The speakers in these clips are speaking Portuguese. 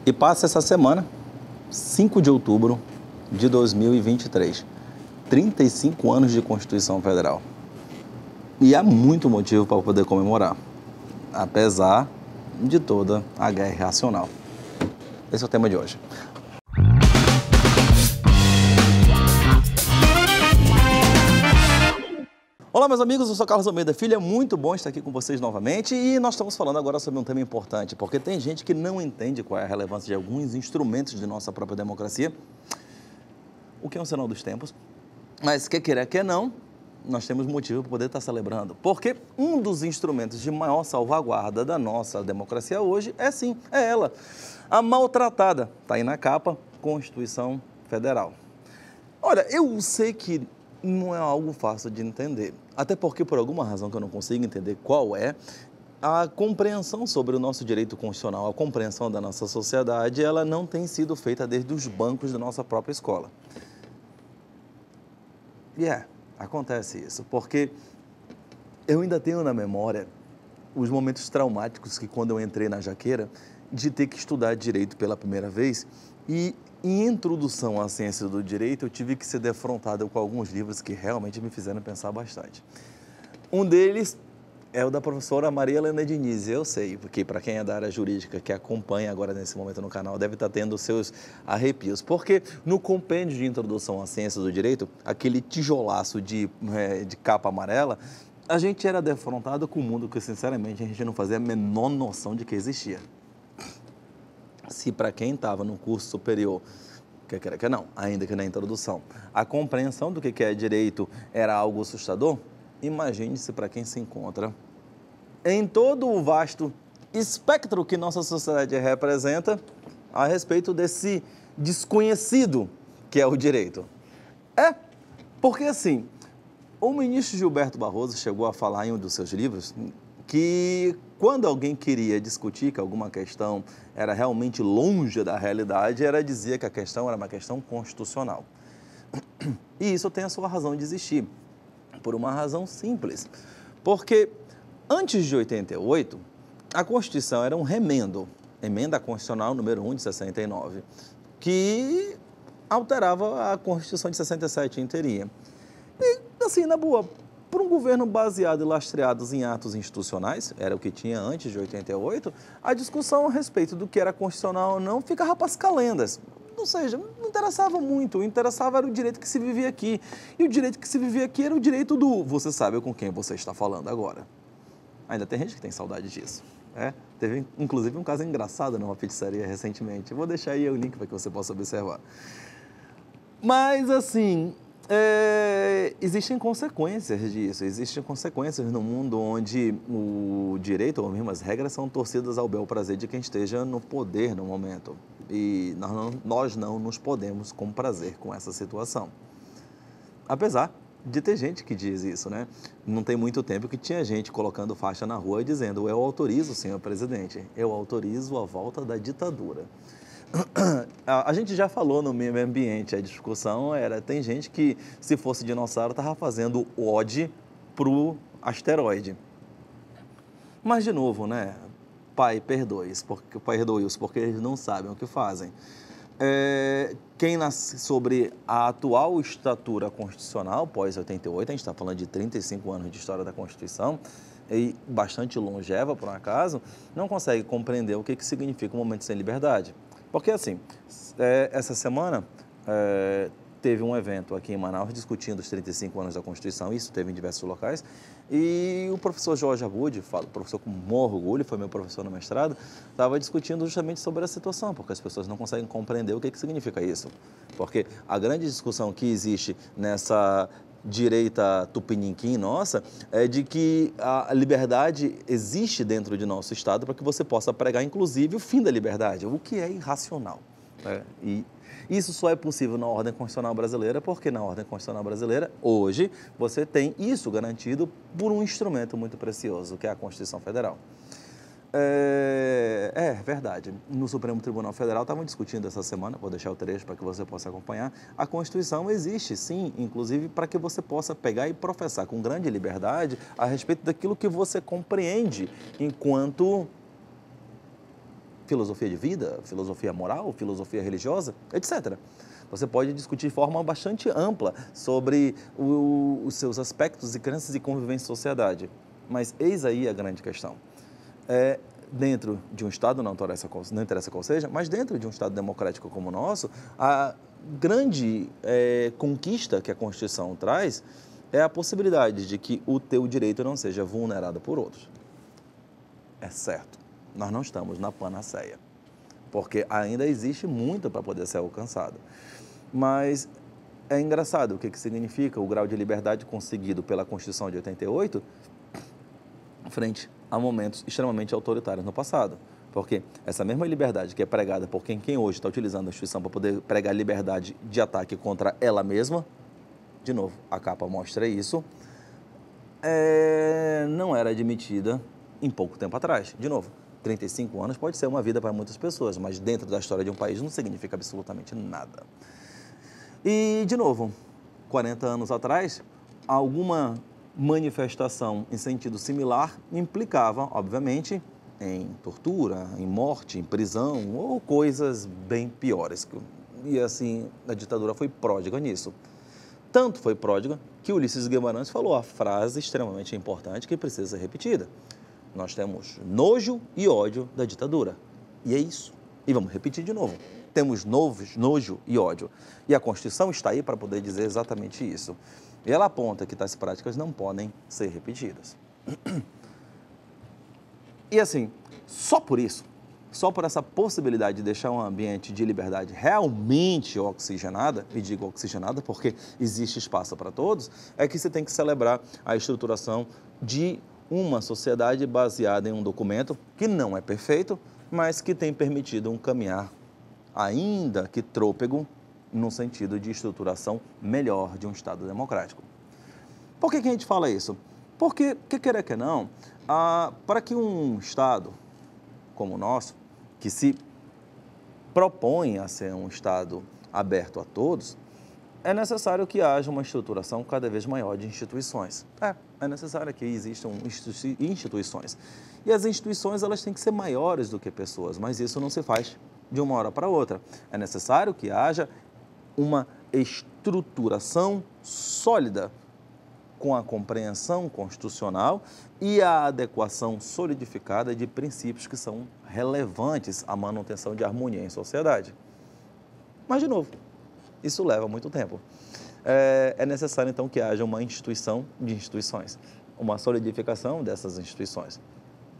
E passa essa semana, 5 de outubro de 2023, 35 anos de Constituição Federal. E há muito motivo para poder comemorar, apesar de toda a guerra irracional. Esse é o tema de hoje. Olá, meus amigos, eu sou Carlos Almeida Filho, é muito bom estar aqui com vocês novamente e nós estamos falando agora sobre um tema importante, porque tem gente que não entende qual é a relevância de alguns instrumentos de nossa própria democracia, o que é um sinal dos tempos, mas quer queira, quer não, nós temos motivo para poder estar celebrando, porque um dos instrumentos de maior salvaguarda da nossa democracia hoje é ela, a maltratada, está aí na capa, Constituição Federal. Olha, eu sei que não é algo fácil de entender, até porque por alguma razão que eu não consigo entender qual é, a compreensão sobre o nosso direito constitucional, a compreensão da nossa sociedade, ela não tem sido feita desde os bancos da nossa própria escola. E acontece isso, porque eu ainda tenho na memória os momentos traumáticos que quando eu entrei na Jaqueira, de ter que estudar direito pela primeira vez e em introdução à ciência do direito, eu tive que ser defrontado com alguns livros que realmente me fizeram pensar bastante. Um deles é o da professora Maria Helena Diniz. Eu sei, porque para quem é da área jurídica, que acompanha agora nesse momento no canal, deve estar tendo seus arrepios. Porque no compêndio de introdução à ciência do direito, aquele tijolaço de capa amarela, a gente era defrontado com um mundo que, sinceramente, a gente não fazia a menor noção de que existia. Se para quem estava no curso superior, que não, ainda que na introdução, a compreensão do que é direito era algo assustador, imagine-se para quem se encontra em todo o vasto espectro que nossa sociedade representa a respeito desse desconhecido que é o direito. Porque assim, o ministro Gilberto Barroso chegou a falar em um dos seus livros que quando alguém queria discutir que alguma questão era realmente longe da realidade, dizia que a questão era uma questão constitucional. E isso tem a sua razão de existir, por uma razão simples. Porque antes de 88, a Constituição era um remendo, Emenda Constitucional número 1 de 69, que alterava a Constituição de 67 inteirinha. E, assim, na boa, por um governo baseado e lastreado em atos institucionais, era o que tinha antes de 88, a discussão a respeito do que era constitucional ou não ficava para as calendas. Ou seja, não interessava muito, o que interessava era o direito que se vivia aqui. E o direito que se vivia aqui era o direito do você sabe com quem você está falando agora. Ainda tem gente que tem saudade disso. Teve, inclusive, um caso engraçado numa pizzaria recentemente. Eu vou deixar aí o link para que você possa observar. Mas, assim, existem consequências disso, existem consequências no mundo onde o direito ou mesmo as regras são torcidas ao bel prazer de quem esteja no poder no momento. E nós não nos podemos comprazer com essa situação. Apesar de ter gente que diz isso, né? Não tem muito tempo que tinha gente colocando faixa na rua e dizendo: eu autorizo, senhor presidente, eu autorizo a volta da ditadura. A gente já falou no meio ambiente, a discussão tem gente que, se fosse dinossauro, estava fazendo ode para o asteroide. Mas, de novo, né? Pai, perdoe-os, porque eles não sabem o que fazem. Quem nasce sobre a atual estatura constitucional, pós-88, a gente está falando de 35 anos de história da Constituição, e bastante longeva, por um acaso, não consegue compreender o que significa um momento sem liberdade. Porque, assim, essa semana teve um evento aqui em Manaus discutindo os 35 anos da Constituição, isso teve em diversos locais, e o professor Jorge Abud, professor com maior orgulho, foi meu professor no mestrado, estava discutindo justamente sobre a situação, porque as pessoas não conseguem compreender o que significa isso. Porque a grande discussão que existe nessa direita tupiniquim nossa é de que a liberdade existe dentro de nosso Estado para que você possa pregar, inclusive, o fim da liberdade, o que é irracional. E isso só é possível na ordem constitucional brasileira, porque na ordem constitucional brasileira, hoje, você tem isso garantido por um instrumento muito precioso, que é a Constituição Federal. Verdade. No Supremo Tribunal Federal estavam discutindo essa semana, vou deixar o trecho para que você possa acompanhar, a Constituição existe sim, inclusive para que você possa pegar e professar com grande liberdade a respeito daquilo que você compreende enquanto filosofia de vida, filosofia moral, filosofia religiosa, etc. Você pode discutir de forma bastante ampla sobre os seus aspectos e crenças e convivência em sociedade. Mas eis aí a grande questão. Dentro de um Estado, não interessa qual seja, mas dentro de um Estado democrático como o nosso, a grande conquista que a Constituição traz é a possibilidade de que o teu direito não seja vulnerado por outros. É certo, nós não estamos na panaceia, porque ainda existe muito para poder ser alcançado. Mas é engraçado o que significa o grau de liberdade conseguido pela Constituição de 88 frente a momentos extremamente autoritários no passado. Porque essa mesma liberdade que é pregada por quem hoje está utilizando a instituição para poder pregar liberdade de ataque contra ela mesma, de novo, a capa mostra isso, não era admitida em pouco tempo atrás. De novo, 35 anos pode ser uma vida para muitas pessoas, mas dentro da história de um país não significa absolutamente nada. E, de novo, 40 anos atrás, alguma manifestação em sentido similar implicava, obviamente, em tortura, em morte, em prisão ou coisas bem piores. E assim, a ditadura foi pródiga nisso. Tanto foi pródiga que Ulisses Guimarães falou a frase extremamente importante que precisa ser repetida. Nós temos nojo e ódio da ditadura. E é isso. E vamos repetir de novo. Temos nojo e ódio. E a Constituição está aí para poder dizer exatamente isso. E ela aponta que tais práticas não podem ser repetidas. E assim, só por isso, só por essa possibilidade de deixar um ambiente de liberdade realmente oxigenada, e digo oxigenada porque existe espaço para todos, é que se tem que celebrar a estruturação de uma sociedade baseada em um documento que não é perfeito, mas que tem permitido um caminhar, ainda que trôpego, no sentido de estruturação melhor de um Estado democrático. Por que a gente fala isso? Porque, que queira que não, para que um Estado como o nosso, que se propõe a ser um Estado aberto a todos, é necessário que haja uma estruturação cada vez maior de instituições. É necessário que existam instituições. E as instituições, elas têm que ser maiores do que pessoas, mas isso não se faz de uma hora para outra. É necessário que haja uma estruturação sólida com a compreensão constitucional e a adequação solidificada de princípios que são relevantes à manutenção de harmonia em sociedade. Mas, de novo, isso leva muito tempo. É necessário, então, que haja uma instituição de instituições, uma solidificação dessas instituições.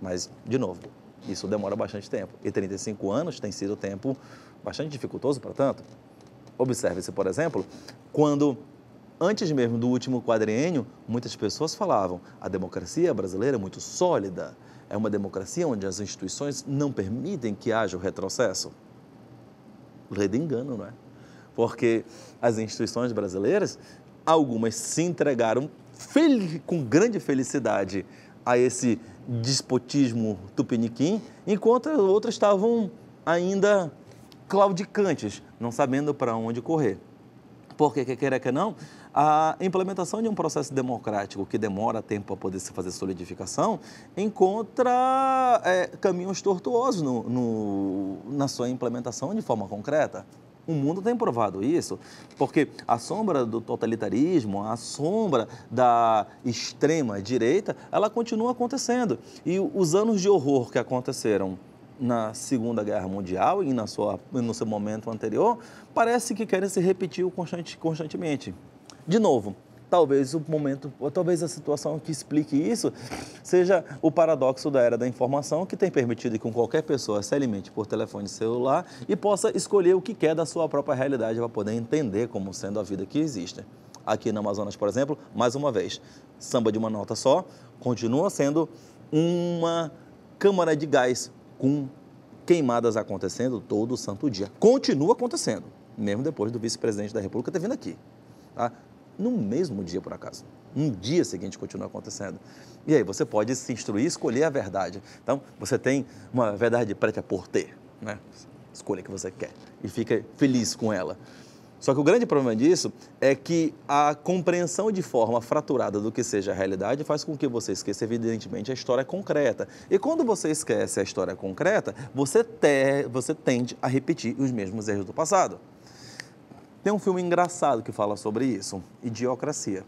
Mas, de novo, isso demora bastante tempo. E 35 anos tem sido tempo bastante dificultoso, portanto. Observe-se, por exemplo, quando, antes mesmo do último quadriênio, muitas pessoas falavam a democracia brasileira é muito sólida, é uma democracia onde as instituições não permitem que haja o retrocesso. Lei do engano, não é? Porque as instituições brasileiras, algumas se entregaram com grande felicidade a esse despotismo tupiniquim, enquanto outras estavam ainda claudicantes, não sabendo para onde correr. Porque, que queira que não, a implementação de um processo democrático que demora tempo para poder se fazer solidificação, encontra caminhos tortuosos na sua implementação de forma concreta. O mundo tem provado isso, porque a sombra do totalitarismo, a sombra da extrema-direita, ela continua acontecendo. E os anos de horror que aconteceram na Segunda Guerra Mundial e no seu momento anterior, parece que querem se repetir constantemente. De novo, talvez a situação que explique isso seja o paradoxo da era da informação, que tem permitido que qualquer pessoa se alimente por telefone celular e possa escolher o que quer da sua própria realidade para poder entender como sendo a vida que existe. Aqui no Amazonas, por exemplo, mais uma vez, samba de uma nota só, continua sendo uma câmara de gás com queimadas acontecendo todo santo dia. Continua acontecendo, mesmo depois do vice-presidente da República ter vindo aqui. Tá? No mesmo dia, por acaso. No dia seguinte continua acontecendo. E aí você pode se instruir, escolher a verdade. Então, você tem uma verdade preta por ter, né? Escolha que você quer e fica feliz com ela. Só que o grande problema disso é que a compreensão de forma fraturada do que seja a realidade faz com que você esqueça, evidentemente, a história concreta. E quando você esquece a história concreta, você tende a repetir os mesmos erros do passado. Tem um filme engraçado que fala sobre isso, Idiocracia.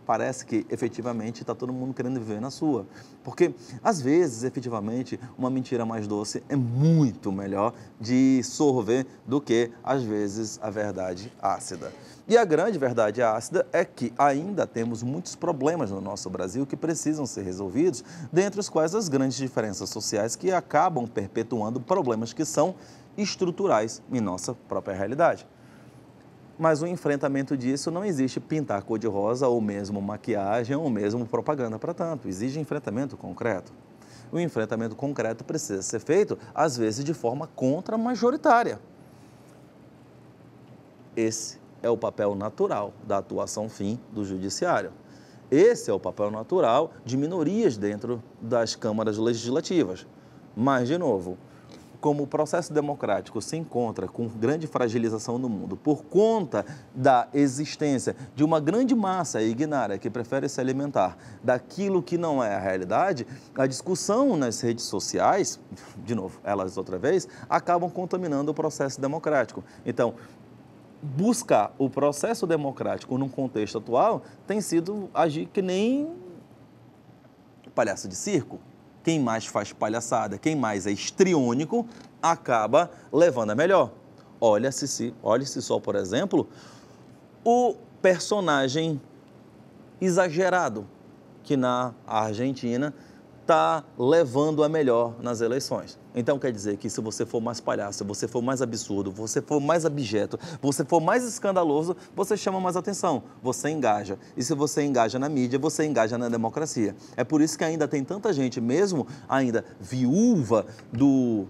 Parece que, efetivamente, está todo mundo querendo viver na sua. Porque, às vezes, efetivamente, uma mentira mais doce é muito melhor de sorver do que, às vezes, a verdade ácida. E a grande verdade ácida é que ainda temos muitos problemas no nosso Brasil que precisam ser resolvidos, dentre os quais as grandes diferenças sociais que acabam perpetuando problemas que são estruturais em nossa própria realidade. Mas o enfrentamento disso não existe pintar cor-de-rosa ou mesmo maquiagem ou mesmo propaganda para tanto. Exige enfrentamento concreto. O enfrentamento concreto precisa ser feito, às vezes, de forma contra-majoritária. Esse é o papel natural da atuação fim do judiciário. Esse é o papel natural de minorias dentro das câmaras legislativas. Mas, de novo, como o processo democrático se encontra com grande fragilização no mundo por conta da existência de uma grande massa ignária que prefere se alimentar daquilo que não é a realidade, a discussão nas redes sociais, de novo, elas outra vez, acabam contaminando o processo democrático. Então, buscar o processo democrático num contexto atual tem sido agir que nem palhaço de circo. Quem mais faz palhaçada, quem mais é histriônico, acaba levando a melhor. Olhe-se só, por exemplo, o personagem exagerado que na Argentina está levando a melhor nas eleições. Então, quer dizer que se você for mais palhaço, se você for mais absurdo, você for mais abjeto, você for mais escandaloso, você chama mais atenção, você engaja. E se você engaja na mídia, você engaja na democracia. É por isso que ainda tem tanta gente, mesmo ainda viúva do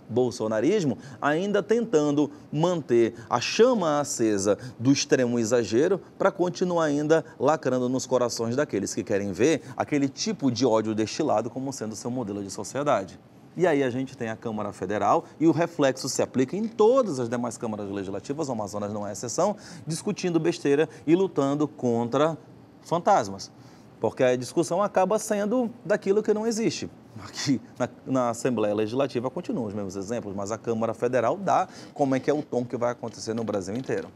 bolsonarismo, ainda tentando manter a chama acesa do extremo exagero para continuar ainda lacrando nos corações daqueles que querem ver aquele tipo de ódio destilado como sendo seu modelo de sociedade. E aí a gente tem a Câmara Federal e o reflexo se aplica em todas as demais câmaras legislativas, o Amazonas não é exceção, discutindo besteira e lutando contra fantasmas. Porque a discussão acaba sendo daquilo que não existe. Aqui na Assembleia Legislativa continuam os mesmos exemplos, mas a Câmara Federal dá como é que é o tom que vai acontecer no Brasil inteiro.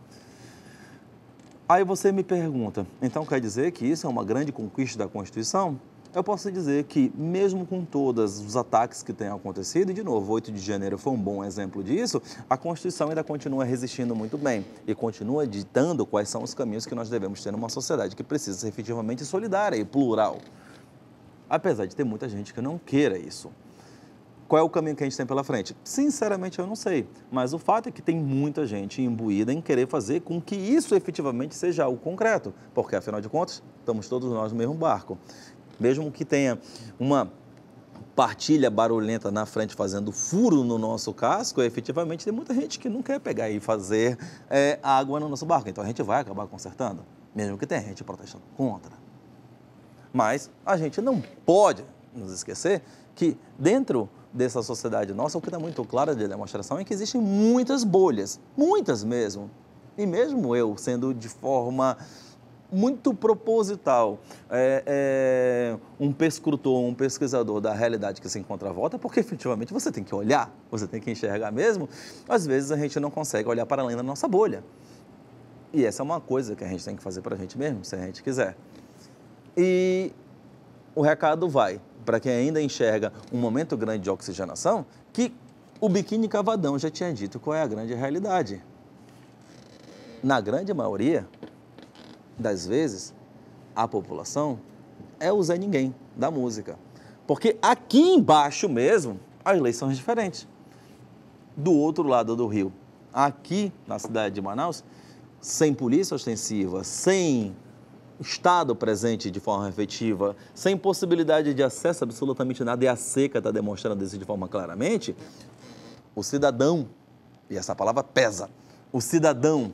Aí você me pergunta, então quer dizer que isso é uma grande conquista da Constituição? Eu posso dizer que, mesmo com todos os ataques que têm acontecido, e de novo, 8 de janeiro foi um bom exemplo disso, a Constituição ainda continua resistindo muito bem e continua ditando quais são os caminhos que nós devemos ter numa sociedade que precisa ser efetivamente solidária e plural. Apesar de ter muita gente que não queira isso. Qual é o caminho que a gente tem pela frente? Sinceramente, eu não sei, mas o fato é que tem muita gente imbuída em querer fazer com que isso efetivamente seja algo concreto, porque, afinal de contas, estamos todos nós no mesmo barco. Mesmo que tenha uma partilha barulhenta na frente fazendo furo no nosso casco, efetivamente tem muita gente que não quer pegar e fazer água no nosso barco. Então a gente vai acabar consertando, mesmo que tenha gente protestando contra. Mas a gente não pode nos esquecer que dentro dessa sociedade nossa, o que está muito claro de demonstração é que existem muitas bolhas, muitas mesmo. E mesmo eu, sendo de forma muito proposital, um perscrutor, um pesquisador da realidade que se encontra à volta, porque efetivamente você tem que olhar, você tem que enxergar mesmo. Às vezes a gente não consegue olhar para além da nossa bolha. E essa é uma coisa que a gente tem que fazer para a gente mesmo, se a gente quiser. E o recado vai para quem ainda enxerga um momento grande de oxigenação, que o biquíni cavadão já tinha dito qual é a grande realidade. Na grande maioria das vezes, a população é o Zé Ninguém da música. Porque aqui embaixo mesmo, as leis são diferentes. Do outro lado do rio, aqui na cidade de Manaus, sem polícia ostensiva, sem Estado presente de forma efetiva, sem possibilidade de acesso a absolutamente nada, e a seca está demonstrando isso de forma claramente, o cidadão, e essa palavra pesa, o cidadão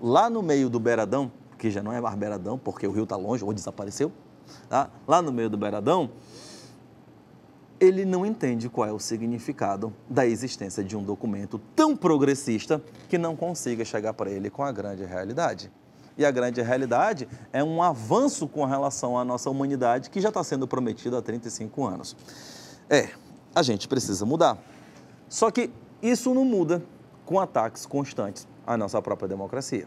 lá no meio do beiradão, que já não é mais beiradão, porque o rio está longe ou desapareceu, tá? Lá no meio do beiradão, ele não entende qual é o significado da existência de um documento tão progressista que não consiga chegar para ele com a grande realidade. E a grande realidade é um avanço com relação à nossa humanidade que já está sendo prometido há 35 anos. A gente precisa mudar. Só que isso não muda com ataques constantes à nossa própria democracia.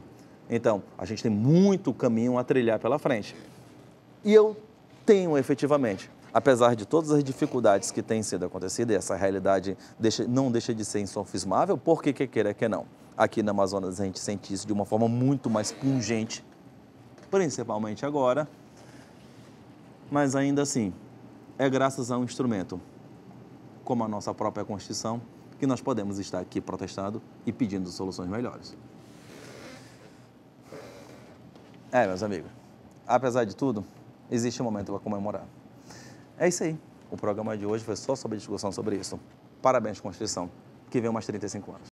Então, a gente tem muito caminho a trilhar pela frente. E eu tenho efetivamente, apesar de todas as dificuldades que têm sido acontecidas, e essa realidade não deixa de ser insofismável, porque que queira que não. Aqui na Amazonas a gente sente isso de uma forma muito mais pungente, principalmente agora, mas ainda assim, é graças a um instrumento, como a nossa própria Constituição, que nós podemos estar aqui protestando e pedindo soluções melhores. Meus amigos, apesar de tudo, existe um momento para comemorar. É isso aí. O programa de hoje foi só sobre discussão sobre isso. Parabéns, Constituição, que vem mais 35 anos.